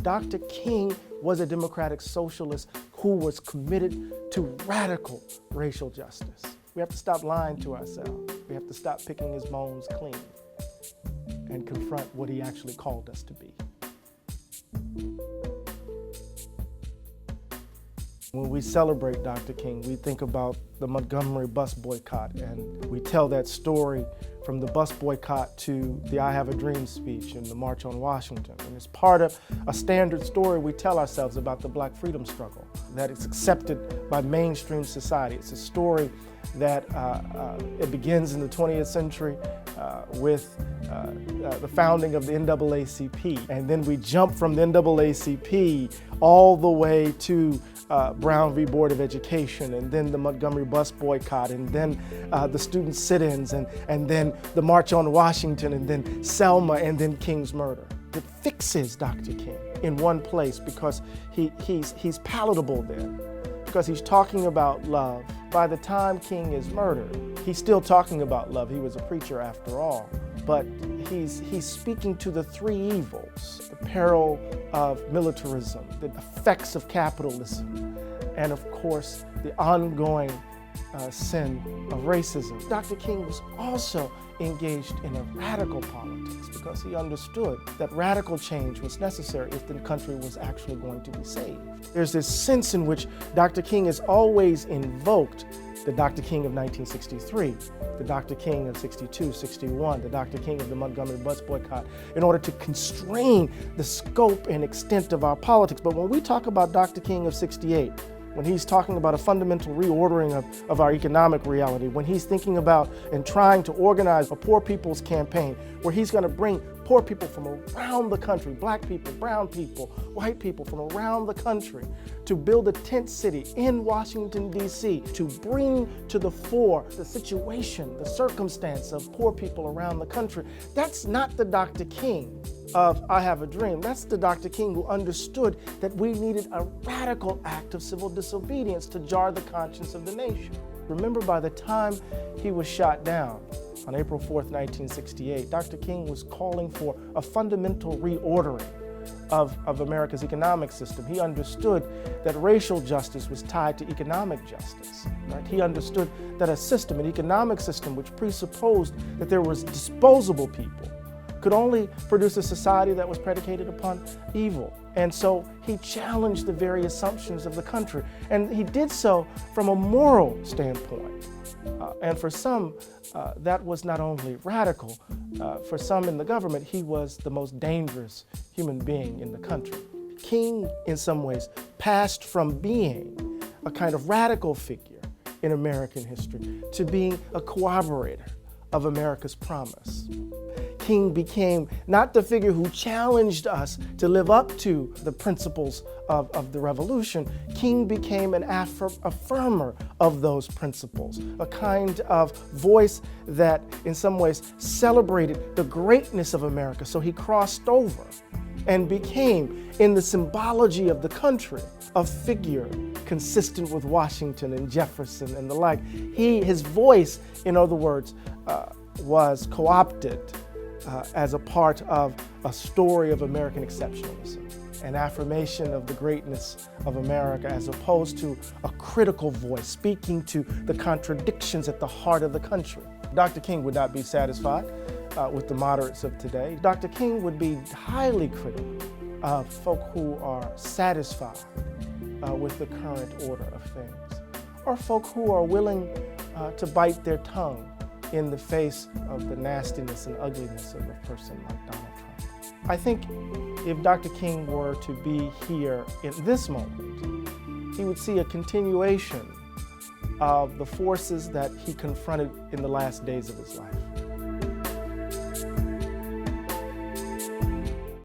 Dr. King was a democratic socialist who was committed to radical racial justice. We have to stop lying to ourselves. We have to stop picking his bones clean and confront what he actually called us to be. When we celebrate Dr. King, we think about the Montgomery bus boycott, and we tell that story from the bus boycott to the I Have a Dream speech and the March on Washington. And it's part of a standard story we tell ourselves about the Black freedom struggle, that it's accepted by mainstream society. It's a story that it begins in the 20th century with the founding of the NAACP. And then we jump from the NAACP all the way to Brown v. Board of Education, and then the Montgomery bus boycott, and then the student sit-ins, and then the March on Washington, and then Selma, and then King's murder. It fixes Dr. King in one place because he's palatable there, because he's talking about love. By the time King is murdered, he's still talking about love. He was a preacher after all. But he's speaking to the three evils: the peril of militarism, the effects of capitalism, and of course, the ongoing sin of racism. Dr. King was also engaged in a radical politics because he understood that radical change was necessary if the country was actually going to be saved. There's this sense in which Dr. King has always invoked the Dr. King of 1963, the Dr. King of 62, 61, the Dr. King of the Montgomery bus boycott, in order to constrain the scope and extent of our politics. But when we talk about Dr. King of 68, when he's talking about a fundamental reordering of our economic reality, when he's thinking about and trying to organize a poor people's campaign, where he's going to bring poor people from around the country, black people, brown people, white people from around the country, to build a tent city in Washington, D.C., to bring to the fore the situation, the circumstance of poor people around the country. That's not the Dr. King of I Have a Dream. That's the Dr. King who understood that we needed a radical act of civil disobedience to jar the conscience of the nation. Remember, by the time he was shot down on April 4th, 1968, Dr. King was calling for a fundamental reordering of America's economic system. He understood that racial justice was tied to economic justice. Right? He understood that a system, an economic system, which presupposed that there was disposable people, could only produce a society that was predicated upon evil. And so he challenged the very assumptions of the country. And he did so from a moral standpoint. And for some, that was not only radical, for some in the government, he was the most dangerous human being in the country. King, in some ways, passed from being a kind of radical figure in American history to being a corroborator of America's promise. King became not the figure who challenged us to live up to the principles of the revolution. King became an affirmer of those principles, a kind of voice that in some ways celebrated the greatness of America. So he crossed over and became, in the symbology of the country, a figure consistent with Washington and Jefferson and the like. His voice, in other words, was co-opted as a part of a story of American exceptionalism, an affirmation of the greatness of America as opposed to a critical voice speaking to the contradictions at the heart of the country. Dr. King would not be satisfied with the moderates of today. Dr. King would be highly critical of folk who are satisfied with the current order of things, or folk who are willing to bite their tongue in the face of the nastiness and ugliness of a person like Donald Trump. I think if Dr. King were to be here in this moment, he would see a continuation of the forces that he confronted in the last days of his life.